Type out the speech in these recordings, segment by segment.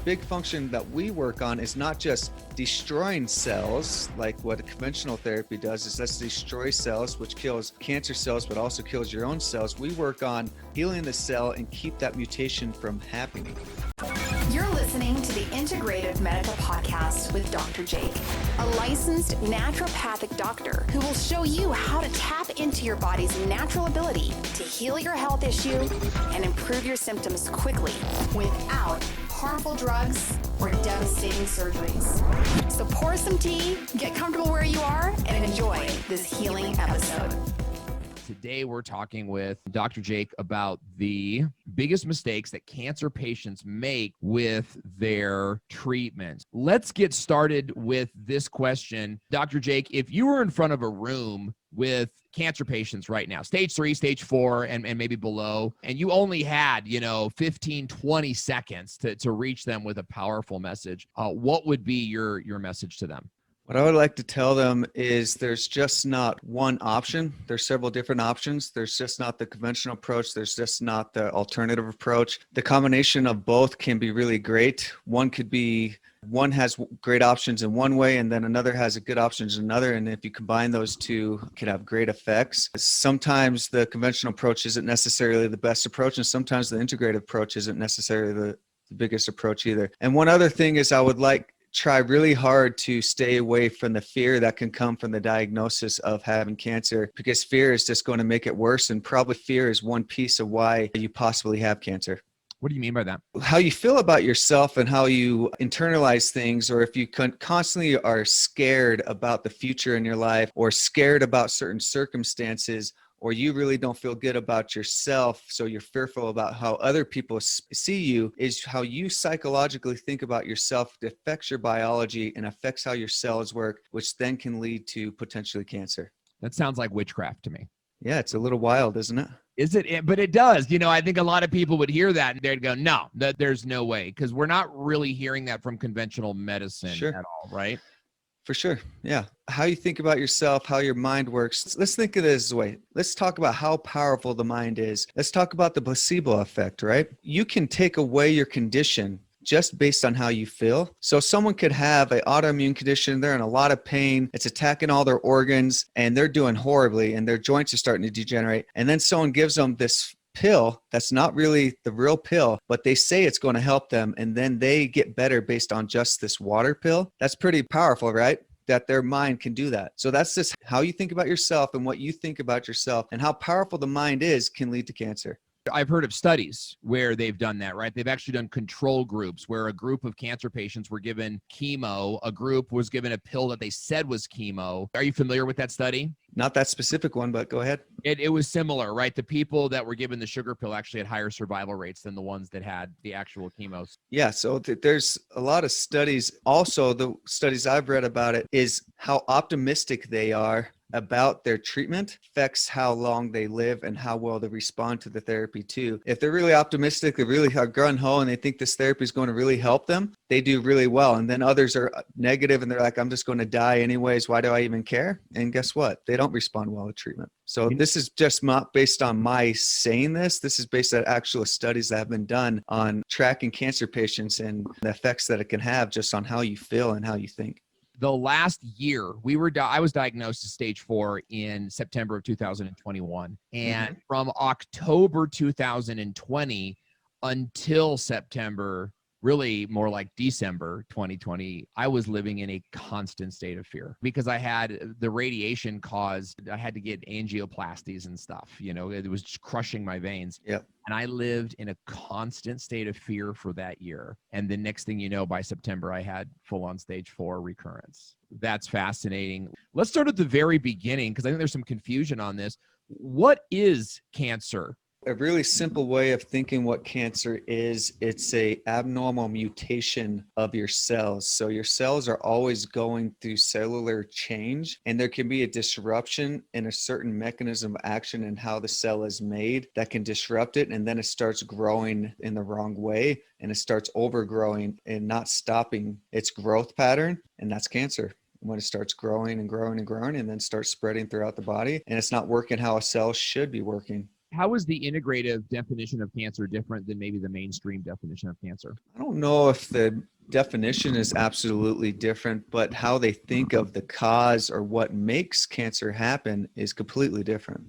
Big function that we work on is not just destroying cells like what conventional therapy does, is let's destroy cells, which kills cancer cells, but also kills your own cells. We work on healing the cell and keep that mutation from happening. You're listening to the Integrative Medical Podcast with Dr. Jake, a licensed naturopathic doctor who will show you how to tap into your body's natural ability to heal your health issue and improve your symptoms quickly without harmful drugs or devastating surgeries. So pour some tea, get comfortable where you are, and enjoy this healing episode. Today, we're talking with Dr. Jake about the biggest mistakes that cancer patients make with their treatments. Let's get started with this question. Dr. Jake, if you were in front of a room with cancer patients right now, stage 3, stage 4, and maybe below, and you only had, 15, 20 seconds to reach them with a powerful message, what would be your message to them? What I would like to tell them is there's just not one option. There's several different options. There's just not the conventional approach. There's just not the alternative approach. The combination of both can be really great. One has great options in one way, and then another has a good options in another. And if you combine those two, it can have great effects. Sometimes the conventional approach isn't necessarily the best approach, and sometimes the integrative approach isn't necessarily the biggest approach either. And one other thing is I would try really hard to stay away from the fear that can come from the diagnosis of having cancer, because fear is just going to make it worse. And probably fear is one piece of why you possibly have cancer. What do you mean by that? How you feel about yourself and how you internalize things, or if you constantly are scared about the future in your life or scared about certain circumstances, or you really don't feel good about yourself, so you're fearful about how other people see you, is how you psychologically think about yourself. It affects your biology and affects how your cells work, which then can lead to potentially cancer. That sounds like witchcraft to me. Yeah, it's a little wild, isn't it? Is it? But it does. I think a lot of people would hear that and they'd go, no, there's no way, because we're not really hearing that from conventional medicine at all, right? For sure. Yeah. How you think about yourself, how your mind works. Let's think of it this way. Let's talk about how powerful the mind is. Let's talk about the placebo effect, right? You can take away your condition just based on how you feel. So someone could have an autoimmune condition, they're in a lot of pain, it's attacking all their organs, and they're doing horribly, and their joints are starting to degenerate. And then someone gives them this pill that's not really the real pill, but they say it's going to help them, and then they get better based on just this water pill. That's pretty powerful, right? That their mind can do that. So that's just how you think about yourself, and what you think about yourself and how powerful the mind is can lead to cancer. I've heard of studies where they've done that, right? They've actually done control groups where a group of cancer patients were given chemo, a group was given a pill that they said was chemo. Are you familiar with that study? Not that specific one, but go ahead. It was similar, right? The people that were given the sugar pill actually had higher survival rates than the ones that had the actual chemos. Yeah, so there's a lot of studies. Also, the studies I've read about it is how optimistic they are about their treatment affects how long they live and how well they respond to the therapy too. If they're really optimistic, they really are gung-ho and they think this therapy is going to really help them, they do really well. And then others are negative and they're like, I'm just going to die anyways. Why do I even care? And guess what? They don't respond well to treatment. So this is just not based on my saying this. This is based on actual studies that have been done on tracking cancer patients and the effects that it can have just on how you feel and how you think. The last year, I was diagnosed as stage 4 in September of 2021. And from October 2020 until September, really more like December 2020, I was living in a constant state of fear because I had the radiation I had to get angioplasties and stuff. It was just crushing my veins. Yep. And I lived in a constant state of fear for that year. And the next thing you know, by September, I had full-on stage 4 recurrence. That's fascinating. Let's start at the very beginning, because I think there's some confusion on this. What is cancer? A really simple way of thinking what cancer is, it's a abnormal mutation of your cells. So your cells are always going through cellular change, and there can be a disruption in a certain mechanism of action in how the cell is made that can disrupt it, and then it starts growing in the wrong way, and it starts overgrowing and not stopping its growth pattern, and that's cancer. When it starts growing and growing and growing and then starts spreading throughout the body, and it's not working how a cell should be working. How is the integrative definition of cancer different than maybe the mainstream definition of cancer? I don't know if the definition is absolutely different, but how they think of the cause or what makes cancer happen is completely different.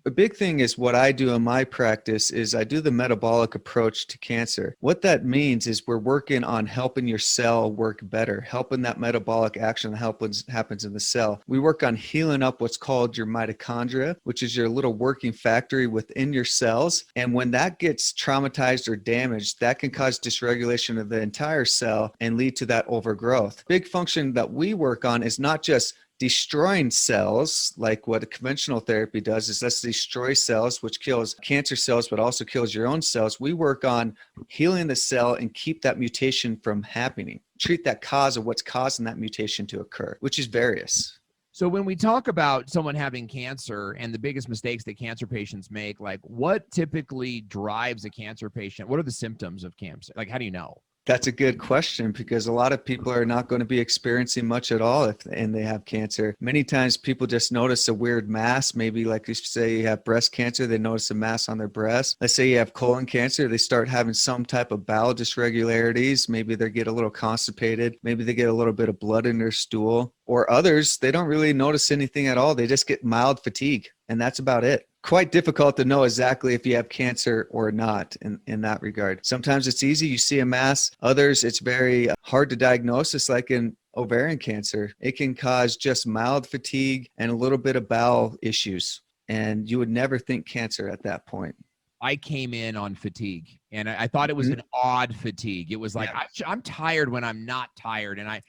A big thing is what I do in my practice is I do the metabolic approach to cancer. What that means is we're working on helping your cell work better, helping that metabolic action happens in the cell. We work on healing up what's called your mitochondria, which is your little working factory within your cells. And when that gets traumatized or damaged, that can cause dysregulation of the entire cell and lead to that overgrowth. Big function that we work on is not just destroying cells like what a conventional therapy does. Is let's destroy cells, which kills cancer cells but also kills your own cells. We work on healing the cell and keep that mutation from happening, treat that cause of what's causing that mutation to occur, which is various. So when we talk about someone having cancer and the biggest mistakes that cancer patients make, like what typically drives a cancer patient? What are the symptoms of cancer? Like, how do you know? That's a good question, because a lot of people are not going to be experiencing much at all and they have cancer. Many times people just notice a weird mass. Maybe like you say you have breast cancer, they notice a mass on their breast. Let's say you have colon cancer, they start having some type of bowel dysregularities. Maybe they get a little constipated. Maybe they get a little bit of blood in their stool. Or others, they don't really notice anything at all. They just get mild fatigue, and that's about it. Quite difficult to know exactly if you have cancer or not in that regard. Sometimes it's easy, you see a mass. Others, it's very hard to diagnose. It's like in ovarian cancer. It can cause just mild fatigue and a little bit of bowel issues. And you would never think cancer at that point. I came in on fatigue, and I thought it was an odd fatigue. It was like, I'm tired when I'm not tired. And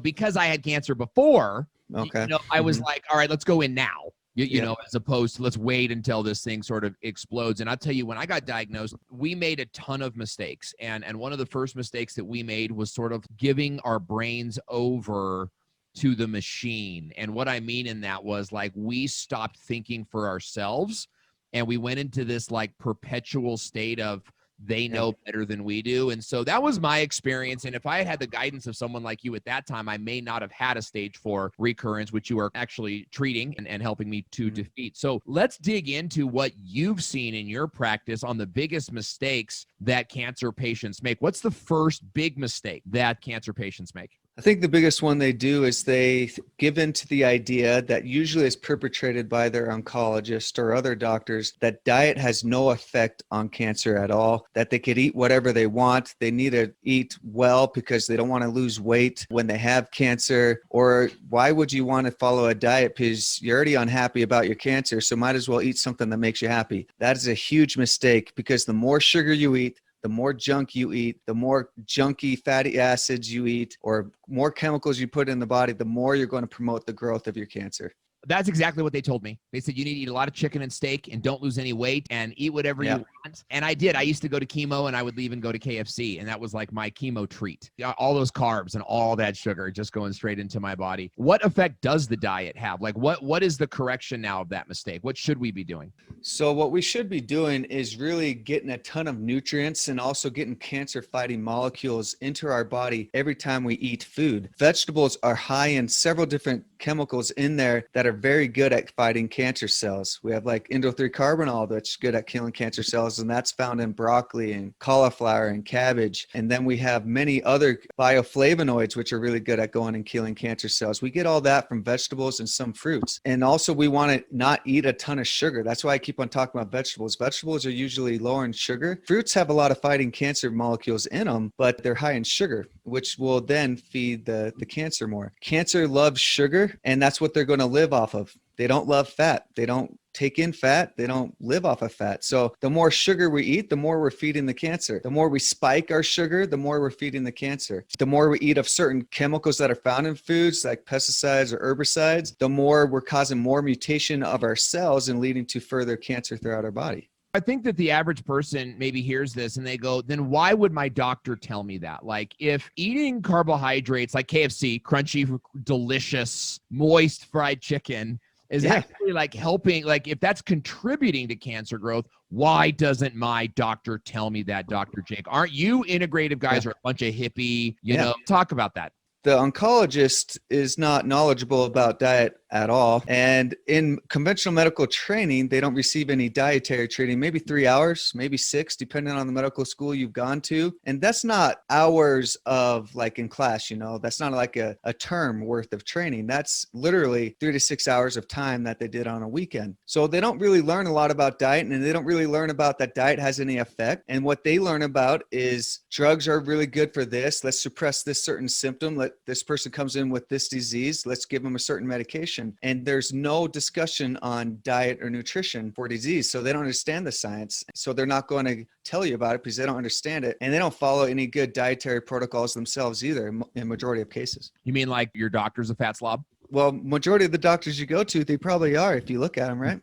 because I had cancer before, I was like, all right, let's go in now. You know, as opposed to let's wait until this thing sort of explodes. And I'll tell you, when I got diagnosed, we made a ton of mistakes. And one of the first mistakes that we made was sort of giving our brains over to the machine. And what I mean in that was like, we stopped thinking for ourselves, and we went into this like perpetual state of they know better than we do. And so that was my experience. And if I had had the guidance of someone like you at that time, I may not have had a stage 4 recurrence, which you are actually treating and helping me to defeat. So let's dig into what you've seen in your practice on the biggest mistakes that cancer patients make. What's the first big mistake that cancer patients make? I think the biggest one they do is they give in to the idea that usually is perpetrated by their oncologist or other doctors, that diet has no effect on cancer at all, that they could eat whatever they want. They need to eat well because they don't want to lose weight when they have cancer. Or why would you want to follow a diet? Because you're already unhappy about your cancer, so might as well eat something that makes you happy. That is a huge mistake, because the more sugar you eat, the more junk you eat, the more junky fatty acids you eat, or more chemicals you put in the body, the more you're going to promote the growth of your cancer. That's exactly what they told me. They said, you need to eat a lot of chicken and steak and don't lose any weight and eat whatever you want. And I did. I used to go to chemo, and I would even go to KFC, and that was like my chemo treat. All those carbs and all that sugar just going straight into my body. What effect does the diet have? Like what is the correction now of that mistake? What should we be doing? So what we should be doing is really getting a ton of nutrients and also getting cancer fighting molecules into our body every time we eat food. Vegetables are high in several different chemicals in there that are very good at fighting cancer cells. We have like indole-3-carbinol that's good at killing cancer cells, and that's found in broccoli and cauliflower and cabbage. And then we have many other bioflavonoids which are really good at going and killing cancer cells. We get all that from vegetables and some fruits. And also we want to not eat a ton of sugar. That's why I keep on talking about vegetables. Vegetables are usually lower in sugar. Fruits have a lot of fighting cancer molecules in them, but they're high in sugar, which will then feed the cancer more. Cancer loves sugar, and that's what they're going to live off of. They don't love fat. They don't take in fat. They don't live off of fat. So the more sugar we eat, the more we're feeding the cancer. The more we spike our sugar, the more we're feeding the cancer. The more we eat of certain chemicals that are found in foods like pesticides or herbicides, the more we're causing more mutation of our cells and leading to further cancer throughout our body. I think that the average person maybe hears this and they go, then why would my doctor tell me that? Like, if eating carbohydrates like KFC, crunchy, delicious, moist fried chicken is actually like helping, like if that's contributing to cancer growth, why doesn't my doctor tell me that, Dr. Jake? Aren't you integrative guys are a bunch of hippie, you know, talk about that. The oncologist is not knowledgeable about diet at all. And in conventional medical training, they don't receive any dietary training, maybe 3 hours, maybe 6, depending on the medical school you've gone to. And that's not hours of like in class, that's not like a term worth of training. That's literally 3 to 6 hours of time that they did on a weekend. So they don't really learn a lot about diet, and they don't really learn about that diet has any effect. And what they learn about is drugs are really good for this. Let's suppress this certain symptom. Let this person comes in with this disease. Let's give them a certain medication. And there's no discussion on diet or nutrition for disease. So they don't understand the science. So they're not going to tell you about it because they don't understand it. And they don't follow any good dietary protocols themselves either in majority of cases. You mean like your doctor's a fat slob? Well, majority of the doctors you go to, they probably are if you look at them, right?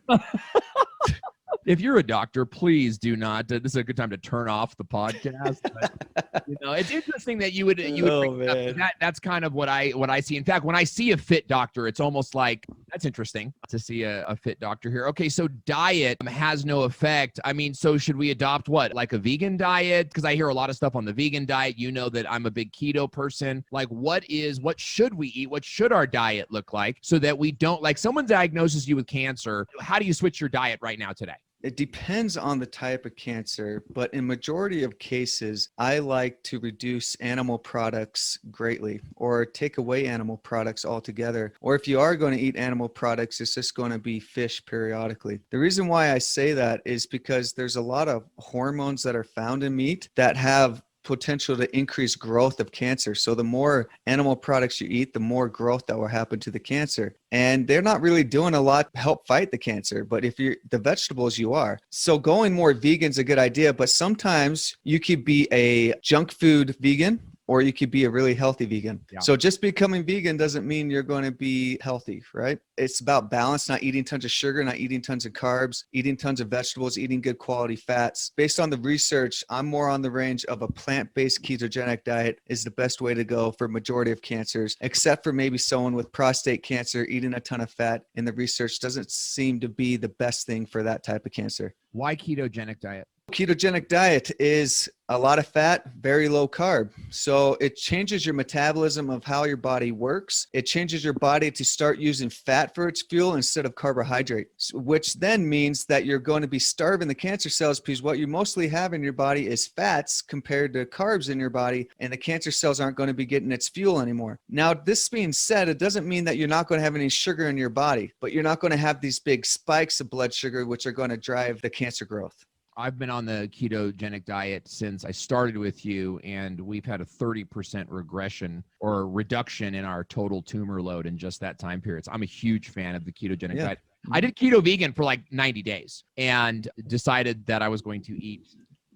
If you're a doctor, please do not. This is a good time to turn off the podcast. But, it's interesting that you would bring up. That's kind of what I see. In fact, when I see a fit doctor, it's almost like that's interesting to see a fit doctor here. Okay, so diet has no effect. I mean, so should we adopt what, like a vegan diet? Because I hear a lot of stuff on the vegan diet. You know that I'm a big keto person. Like, what should we eat? What should our diet look like so that we don't, like, someone diagnoses you with cancer? How do you switch your diet right now today? It depends on the type of cancer, but in majority of cases, I like to reduce animal products greatly or take away animal products altogether. Or if you are going to eat animal products, it's just going to be fish periodically. The reason why I say that is because there's a lot of hormones that are found in meat that have potential to increase growth of cancer. So the more animal products you eat, the more growth that will happen to the cancer. And they're not really doing a lot to help fight the cancer, but if you're the vegetables, you are. So going more vegan is a good idea, but sometimes you could be a junk food vegan, or you could be a really healthy vegan. Yeah. So just becoming vegan doesn't mean you're going to be healthy, right? It's about balance, not eating tons of sugar, not eating tons of carbs, eating tons of vegetables, eating good quality fats. Based on the research, I'm more on the range of a plant-based ketogenic diet is the best way to go for majority of cancers, except for maybe someone with prostate cancer. Eating a ton of fat in the research doesn't seem to be the best thing for that type of cancer. Why ketogenic diet? Ketogenic diet is a lot of fat, very low carb. So it changes your metabolism of how your body works. It changes your body to start using fat for its fuel instead of carbohydrate, which then means that you're going to be starving the cancer cells because what you mostly have in your body is fats compared to carbs in your body, and the cancer cells aren't going to be getting its fuel anymore. Now, this being said, it doesn't mean that you're not going to have any sugar in your body, but you're not going to have these big spikes of blood sugar, which are going to drive the cancer growth. I've been on the ketogenic diet since I started with you, and we've had a 30% regression or reduction in our total tumor load in just that time period. So I'm a huge fan of the ketogenic diet. I did keto vegan for like 90 days and decided that I was going to eat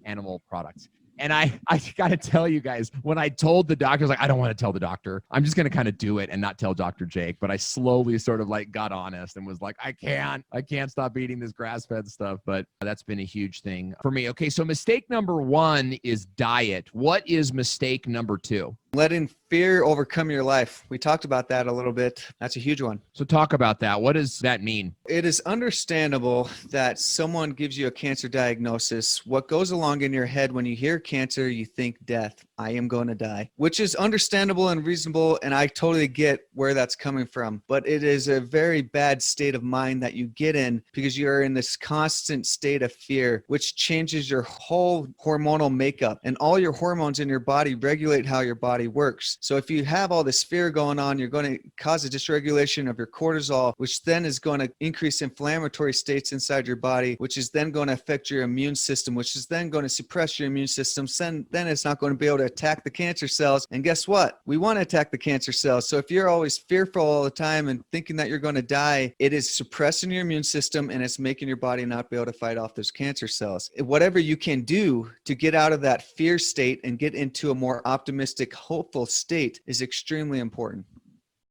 animal products. And I got to tell you guys, when I told the doctor, I was like, I don't want to tell the doctor. I'm just going to kind of do it and not tell Dr. Jake. But I slowly sort of like got honest and was like, I can't stop eating this grass-fed stuff. But that's been a huge thing for me. Okay, so mistake number 1 is diet. What is mistake number 2? Letting fear overcome your life. We talked about that a little bit. That's a huge one. So talk about that. What does that mean? It is understandable that someone gives you a cancer diagnosis. What goes along in your head when you hear cancer, you think death. I am going to die, which is understandable and reasonable. And I totally get where that's coming from. But it is a very bad state of mind that you get in because you're in this constant state of fear, which changes your whole hormonal makeup, and all your hormones in your body regulate how your body works. So if you have all this fear going on, you're going to cause a dysregulation of your cortisol, which then is going to increase inflammatory states inside your body, which is then going to affect your immune system, which is then going to suppress your immune system. Then it's not going to be able to attack the cancer cells. And guess what? We want to attack the cancer cells. So if you're always fearful all the time and thinking that you're going to die, it is suppressing your immune system, and it's making your body not be able to fight off those cancer cells. Whatever you can do to get out of that fear state and get into a more optimistic, hopeful state is extremely important.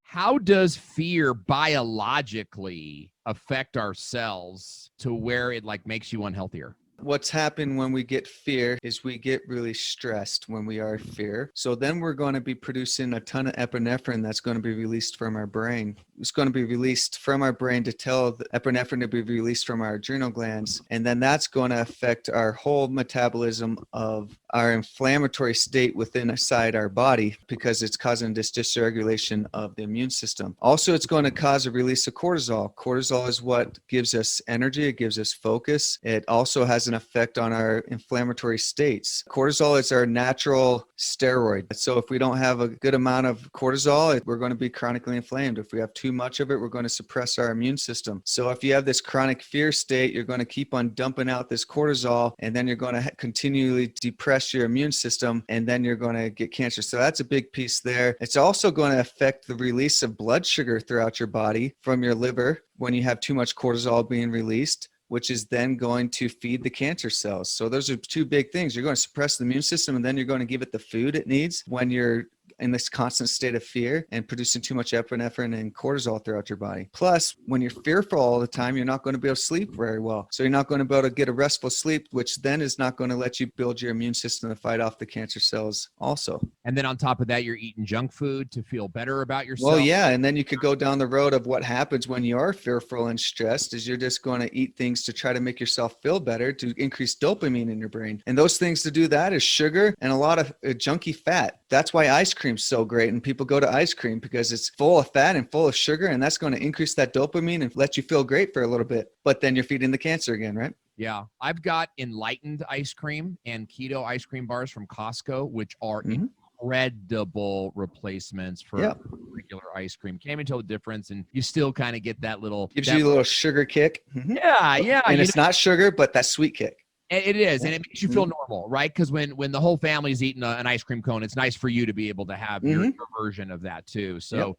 How does fear biologically affect our cells to where it like makes you unhealthier? what's happened when we get fear is we get really stressed when we are fear. So then we're going to be producing a ton of epinephrine that's going to be released from our brain. It's going to be released from our brain to tell the epinephrine to be released from our adrenal glands. And then that's going to affect our whole metabolism of our inflammatory state within inside our body, because it's causing this dysregulation of the immune system. Also, it's going to cause a release of cortisol. Cortisol is what gives us energy. It gives us focus. It also has an effect on our inflammatory states. Cortisol is our natural steroid. So if we don't have a good amount of cortisol, we're going to be chronically inflamed. If we have too much of it, we're going to suppress our immune system. So if you have this chronic fear state, you're going to keep on dumping out this cortisol, and then you're going to continually depress your immune system, and then you're going to get cancer. So that's a big piece there. It's also going to affect the release of blood sugar throughout your body from your liver when you have too much cortisol being released, which is then going to feed the cancer cells. So those are two big things. You're going to suppress the immune system, and then you're going to give it the food it needs when you're in this constant state of fear and producing too much epinephrine and cortisol throughout your body. Plus, when you're fearful all the time, you're not going to be able to sleep very well. So you're not going to be able to get a restful sleep, which then is not going to let you build your immune system to fight off the cancer cells also. And then on top of that, you're eating junk food to feel better about yourself. Well, yeah. And then you could go down the road of what happens when you are fearful and stressed is you're just going to eat things to try to make yourself feel better, to increase dopamine in your brain. And those things to do that is sugar and a lot of junky fat. That's why ice cream's so great. And people go to ice cream because it's full of fat and full of sugar. And that's going to increase that dopamine and let you feel great for a little bit. But then you're feeding the cancer again, right? Yeah. I've got enlightened ice cream and keto ice cream bars from Costco, which are incredible replacements for regular ice cream. Can't even tell the difference. And you still kind of get that little... Gives you a little sugar kick. Yeah. Yeah. And it's not sugar, but that sweet kick. It is, and it makes you feel normal, right? Because when the whole family's eating an ice cream cone, it's nice for you to be able to have your version of that too. So,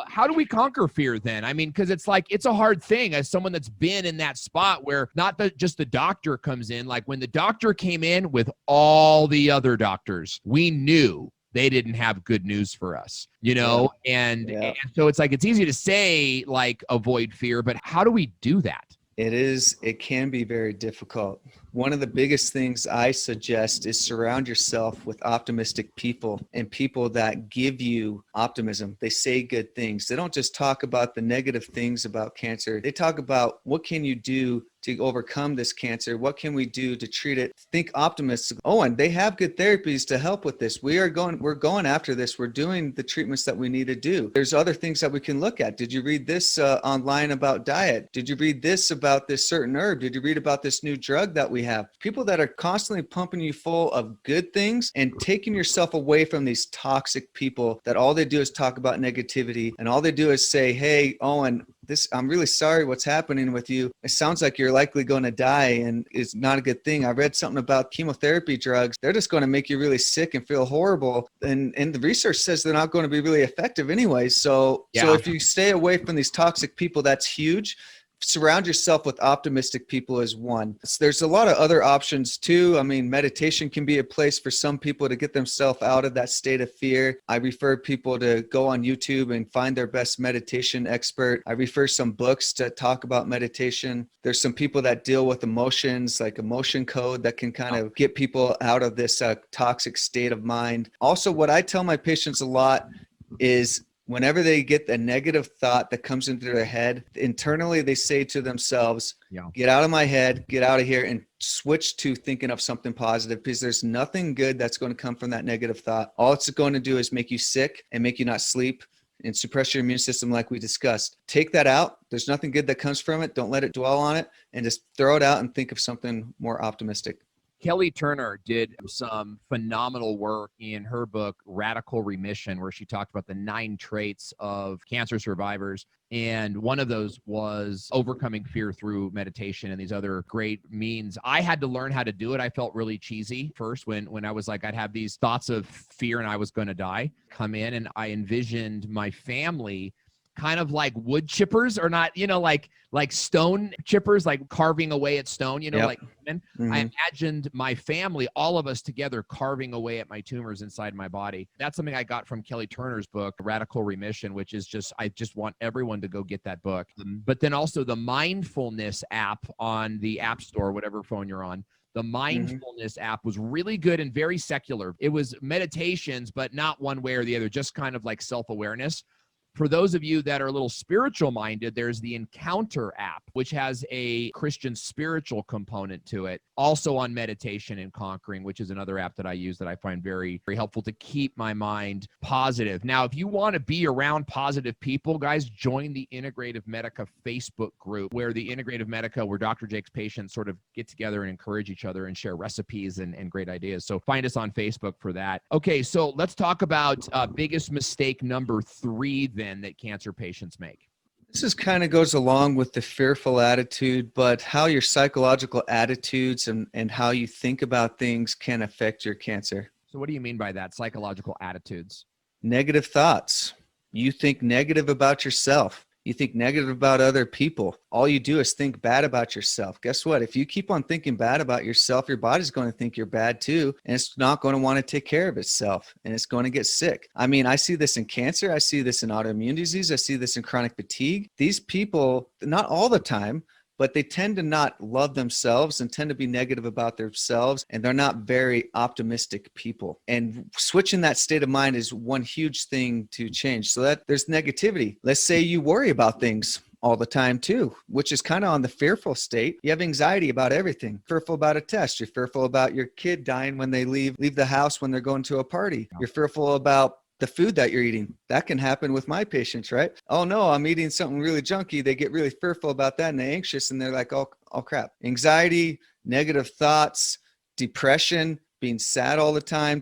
how do we conquer fear then? I mean, because it's like, it's a hard thing as someone that's been in that spot where not just the doctor comes in. Like when the doctor came in with all the other doctors, we knew they didn't have good news for us, you know? And so it's like, it's easy to say like avoid fear, but how do we do that? It can be very difficult. One of the biggest things I suggest is surround yourself with optimistic people and people that give you optimism. They say good things. They don't just talk about the negative things about cancer. They talk about what can you do to overcome this cancer? What can we do to treat it? Think optimistic. Oh, and they have good therapies to help with this. We're going after this. We're doing the treatments that we need to do. There's other things that we can look at. Did you read this online about diet? Did you read this about this certain herb? Did you read about this new drug that we have? People that are constantly pumping you full of good things and taking yourself away from these toxic people that all they do is talk about negativity and all they do is say, hey, Owen, I'm really sorry what's happening with you. It sounds like you're likely going to die and it's not a good thing. I read something about chemotherapy drugs. They're just going to make you really sick and feel horrible. And the research says they're not going to be really effective anyway. So if you stay away from these toxic people, that's huge. Surround yourself with optimistic people is one. There's a lot of other options too. I mean, meditation can be a place for some people to get themselves out of that state of fear. I refer people to go on YouTube and find their best meditation expert. I refer some books to talk about meditation. There's some people that deal with emotions, like emotion code, that can kind of get people out of this toxic state of mind. Also, what I tell my patients a lot is whenever they get a negative thought that comes into their head, internally they say to themselves, get out of my head, get out of here, and switch to thinking of something positive, because there's nothing good that's going to come from that negative thought. All it's going to do is make you sick and make you not sleep and suppress your immune system like we discussed. Take that out. There's nothing good that comes from it. Don't let it dwell on it and just throw it out and think of something more optimistic. Kelly Turner did some phenomenal work in her book, Radical Remission, where she talked about the 9 traits of cancer survivors. And one of those was overcoming fear through meditation and these other great means. I had to learn how to do it. I felt really cheesy first when I was like, I'd have these thoughts of fear and I was going to die come in, and I envisioned my family kind of like wood chippers, or not, like stone chippers, like carving away at stone, Yep. like I imagined my family, all of us together, carving away at my tumors inside my body. That's something I got from Kelly Turner's book, Radical Remission, which is I just want everyone to go get that book. But then also the mindfulness app on the App Store, whatever phone you're on. The mindfulness app was really good and very secular. It was meditations, but not one way or the other, just kind of like self-awareness. For those of you that are a little spiritual minded, there's the Encounter app, which has a Christian spiritual component to it. Also on meditation and conquering, which is another app that I use that I find very, very helpful to keep my mind positive. Now, if you want to be around positive people, guys, join the Integrative Medica Facebook group, where the Integrative Medica, where Dr. Jake's patients sort of get together and encourage each other and share recipes and great ideas. So find us on Facebook for that. Okay, so let's talk about biggest mistake number 3 then that cancer patients make. This is kind of goes along with the fearful attitude, but how your psychological attitudes and how you think about things can affect your cancer. So what do you mean by that? Psychological attitudes? Negative thoughts. You think negative about yourself. You think negative about other people. All you do is think bad about yourself. Guess what? If you keep on thinking bad about yourself, your body's going to think you're bad too, and it's not going to want to take care of itself, and it's going to get sick. I mean, I see this in cancer. I see this in autoimmune disease. I see this in chronic fatigue. These people, not all the time, but they tend to not love themselves and tend to be negative about themselves, and they're not very optimistic people. And switching that state of mind is one huge thing to change. So that there's negativity. Let's say you worry about things all the time too, which is kind of on the fearful state. You have anxiety about everything. Fearful about a test. You're fearful about your kid dying when they leave the house when they're going to a party. You're fearful about the food that you're eating. That can happen with my patients, right? Oh no, I'm eating something really junky. They get really fearful about that and they're anxious and they're like, oh crap. Anxiety, negative thoughts, depression, being sad all the time,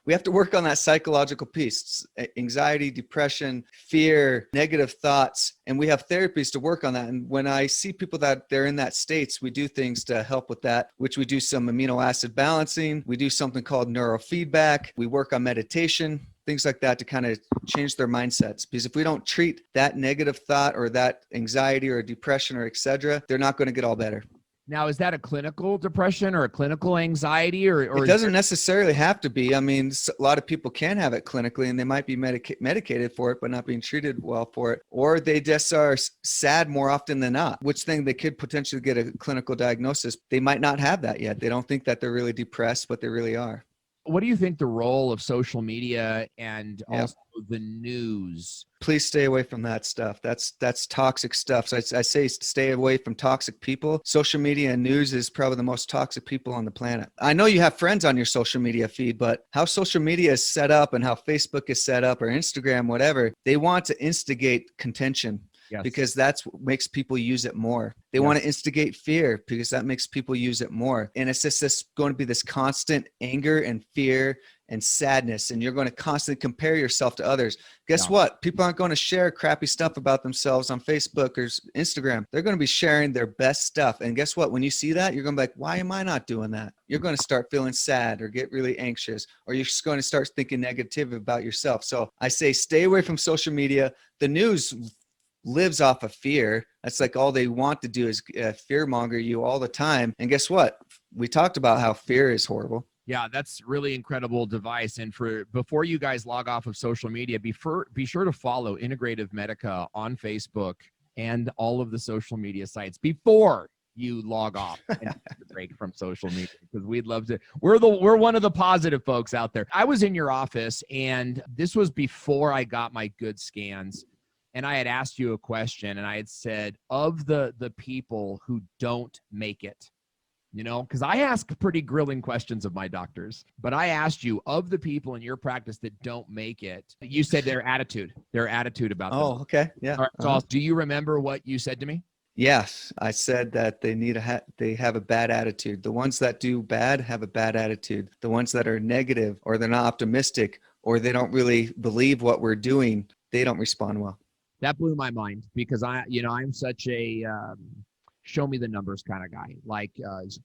we have to work on that psychological piece. Anxiety, depression, fear, negative thoughts, and we have therapies to work on that. And when I see people that they're in that states, we do things to help with that, which we do some amino acid balancing. We do something called neurofeedback. We work on meditation, things like that to kind of change their mindsets. Because if we don't treat that negative thought or that anxiety or depression or et cetera, they're not going to get all better. Now, is that a clinical depression or a clinical anxiety, or it doesn't necessarily have to be? I mean, a lot of people can have it clinically and they might be medicated for it, but not being treated well for it. Or they just are sad more often than not, which thing they could potentially get a clinical diagnosis. They might not have that yet. They don't think that they're really depressed, but they really are. What do you think the role of social media and also the news? Please stay away from that stuff. That's toxic stuff. So I say stay away from toxic people. Social media and news is probably the most toxic people on the planet. I know you have friends on your social media feed, but how social media is set up and how Facebook is set up or Instagram, whatever, they want to instigate contention. Yes. Because that's what makes people use it more. They want to instigate fear because that makes people use it more. And it's just going to be this constant anger and fear and sadness. And you're going to constantly compare yourself to others. Guess what? People aren't going to share crappy stuff about themselves on Facebook or Instagram. They're going to be sharing their best stuff. And guess what? When you see that, you're going to be like, why am I not doing that? You're going to start feeling sad or get really anxious, or you're just going to start thinking negative about yourself. So I say stay away from social media. The news lives off of fear. That's like all they want to do is fear monger you all the time. And guess what? We talked about how fear is horrible. Yeah, that's really incredible device. And before you guys log off of social media, be sure to follow Integrative Medica on Facebook and all of the social media sites before you log off and take a break from social media, because we'd love to. We're one of the positive folks out there. I was in your office, and this was before I got my good scans. And I had asked you a question, and I had said, of the people who don't make it, because I ask pretty grilling questions of my doctors, but I asked you, of the people in your practice that don't make it, you said their attitude about them. Oh, okay. Yeah. All right, so do you remember what you said to me? Yes. I said that they have a bad attitude. The ones that do bad have a bad attitude. The ones that are negative, or they're not optimistic, or they don't really believe what we're doing, they don't respond well. That blew my mind, because I'm such a show me the numbers kind of guy. Like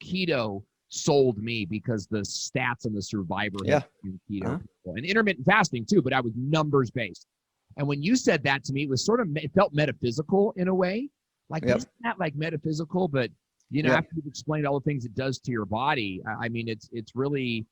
keto sold me because the stats and the survivor rate in keto, and intermittent fasting too, but I was numbers based. And when you said that to me, it was sort of, it felt metaphysical in a way. Like, Yep. isn't that like metaphysical? But, you know, Yep. after you've explained all the things it does to your body, I mean, it's really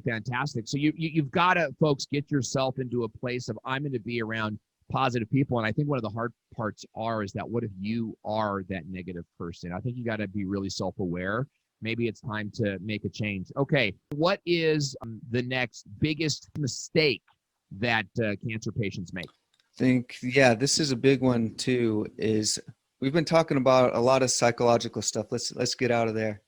fantastic. So you've got to, folks, get yourself into a place of, I'm going to be around positive people. And I think one of the hard parts is that what if you are that negative person? I think you got to be really self-aware. Maybe it's time to make a change. Okay, what is the next biggest mistake that cancer patients make? This is a big one too, is we've been talking about a lot of psychological stuff. Let's get out of there.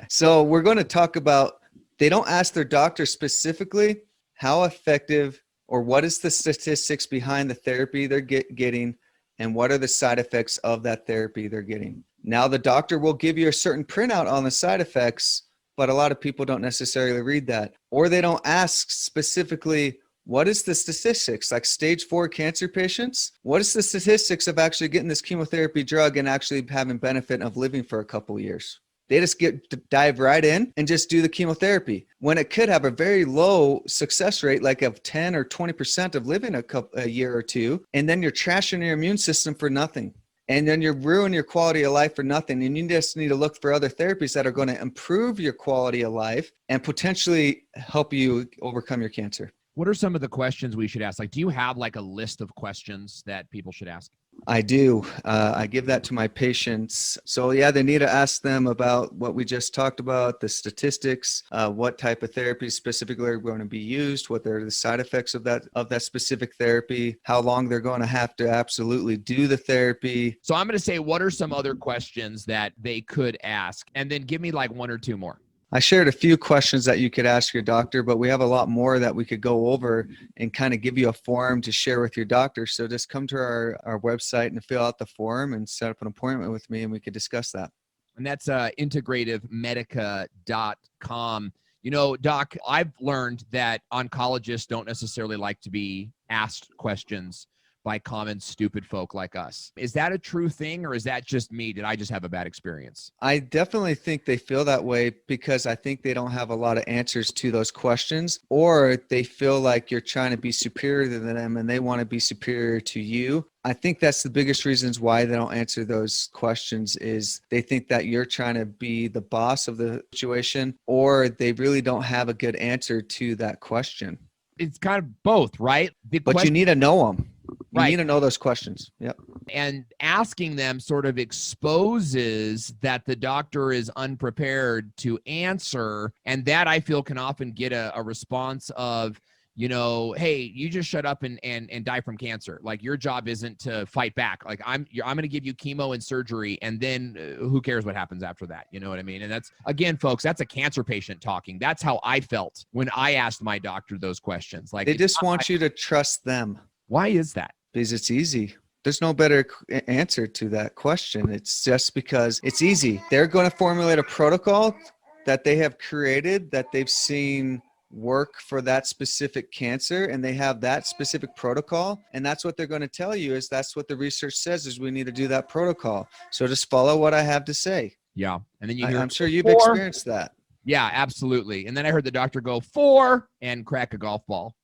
So we're going to talk about, they don't ask their doctor specifically how effective or what is the statistics behind the therapy they're getting and what are the side effects of that therapy they're getting. Now the doctor will give you a certain printout on the side effects, but a lot of people don't necessarily read that, or they don't ask specifically, what is the statistics? Like stage 4 cancer patients, what is the statistics of actually getting this chemotherapy drug and actually having benefit of living for a couple of years? They just dive right in and just do the chemotherapy when it could have a very low success rate, like of 10 or 20% of living a year or two. And then you're trashing your immune system for nothing. And then you're ruining your quality of life for nothing. And you just need to look for other therapies that are going to improve your quality of life and potentially help you overcome your cancer. What are some of the questions we should ask? Like, do you have like a list of questions that people should ask? I do. I give that to my patients. So yeah, they need to ask them about what we just talked about, the statistics, what type of therapy specifically are going to be used, what are the side effects of that specific therapy, how long they're going to have to absolutely do the therapy. So I'm going to say, what are some other questions that they could ask? And then give me like one or two more. I shared a few questions that you could ask your doctor, but we have a lot more that we could go over and kind of give you a form to share with your doctor. So just come to our website and fill out the form and set up an appointment with me and we could discuss that. And that's integrativemedica.com. You know, Doc, I've learned that oncologists don't necessarily like to be asked questions by common stupid folk like us. Is that a true thing, or is that just me? Did I just have a bad experience? I definitely think they feel that way because I think they don't have a lot of answers to those questions, or they feel like you're trying to be superior to them and they want to be superior to you. I think that's the biggest reasons why they don't answer those questions is they think that you're trying to be the boss of the situation, or they really don't have a good answer to that question. It's kind of both, right? But you need to know them. You Right. need to know those questions. Yep. And asking them sort of exposes that the doctor is unprepared to answer. And that I feel can often get a response of, you know, hey, you just shut up and die from cancer. Like your job isn't to fight back. Like I'm going to give you chemo and surgery. And then who cares what happens after that? You know what I mean? And that's, again, folks, that's a cancer patient talking. That's how I felt when I asked my doctor those questions. Like They just want you to trust them. Why is that? Because it's easy. There's no better answer to that question. It's just because it's easy. They're going to formulate a protocol that they have created, that they've seen work for that specific cancer, and they have that specific protocol. And that's what they're going to tell you is that's what the research says is we need to do that protocol. So just follow what I have to say. Yeah. And then you hear, I'm sure you've 4. experienced that. Yeah, absolutely. And then I heard the doctor go 4 and crack a golf ball.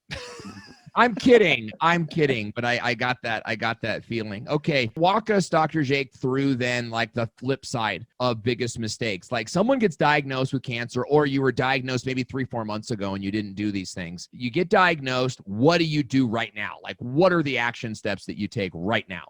I'm kidding, but I got that feeling. Okay, walk us, Dr. Jake, through then like the flip side of biggest mistakes. Like someone gets diagnosed with cancer, or you were diagnosed maybe 3-4 months ago and you didn't do these things. You get diagnosed. What do you do right now? Like what are the action steps that you take right now?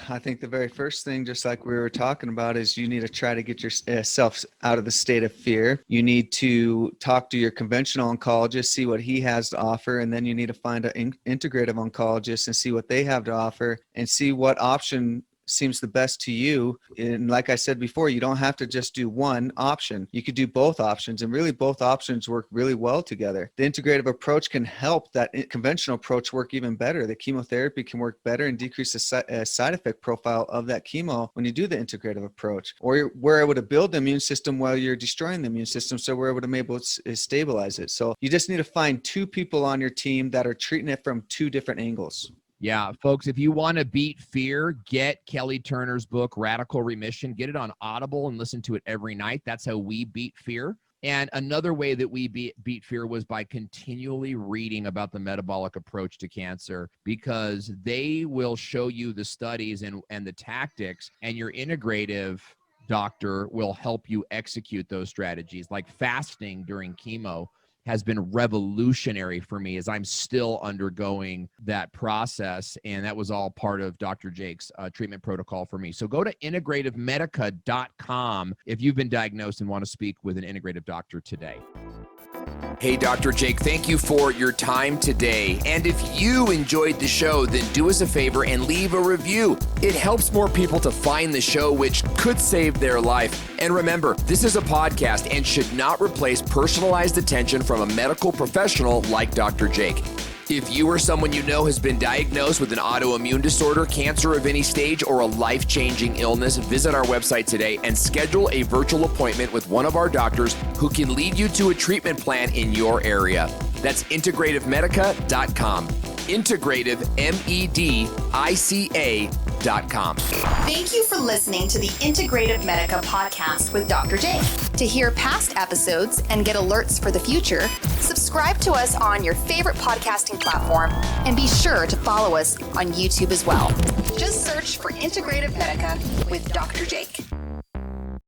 I think the very first thing, just like we were talking about, is you need to try to get yourself out of the state of fear. You need to talk to your conventional oncologist, see what he has to offer, and then you need to find an integrative oncologist and see what they have to offer and see what option seems the best to you. And like I said before, you don't have to just do one option. You could do both options, and really both options work really well together. The integrative approach can help that conventional approach work even better. The chemotherapy can work better and decrease the side effect profile of that chemo when you do the integrative approach. Or we're able to build the immune system while you're destroying the immune system, so we're able to stabilize it. So you just need to find 2 people on your team that are treating it from 2 different angles. Yeah, folks, if you want to beat fear, get Kelly Turner's book, Radical Remission. Get it on Audible and listen to it every night. That's how we beat fear. And another way that we beat fear was by continually reading about the metabolic approach to cancer, because they will show you the studies and the tactics, and your integrative doctor will help you execute those strategies. Like fasting during chemo has been revolutionary for me as I'm still undergoing that process. And that was all part of Dr. Jake's treatment protocol for me. So go to integrativemedica.com if you've been diagnosed and want to speak with an integrative doctor today. Hey, Dr. Jake, thank you for your time today. And if you enjoyed the show, then do us a favor and leave a review. It helps more people to find the show, which could save their life. And remember, this is a podcast and should not replace personalized attention from a medical professional like Dr. Jake. If you or someone you know has been diagnosed with an autoimmune disorder, cancer of any stage, or a life-changing illness, visit our website today and schedule a virtual appointment with one of our doctors who can lead you to a treatment plan in your area. That's integrativemedica.com. Integrative, MEDICA.com. Thank you for listening to the Integrative Medica podcast with Dr. Jake. To hear past episodes and get alerts for the future, subscribe to us on your favorite podcasting platform, and be sure to follow us on YouTube as well. Just search for Integrative Medica with Dr. Jake.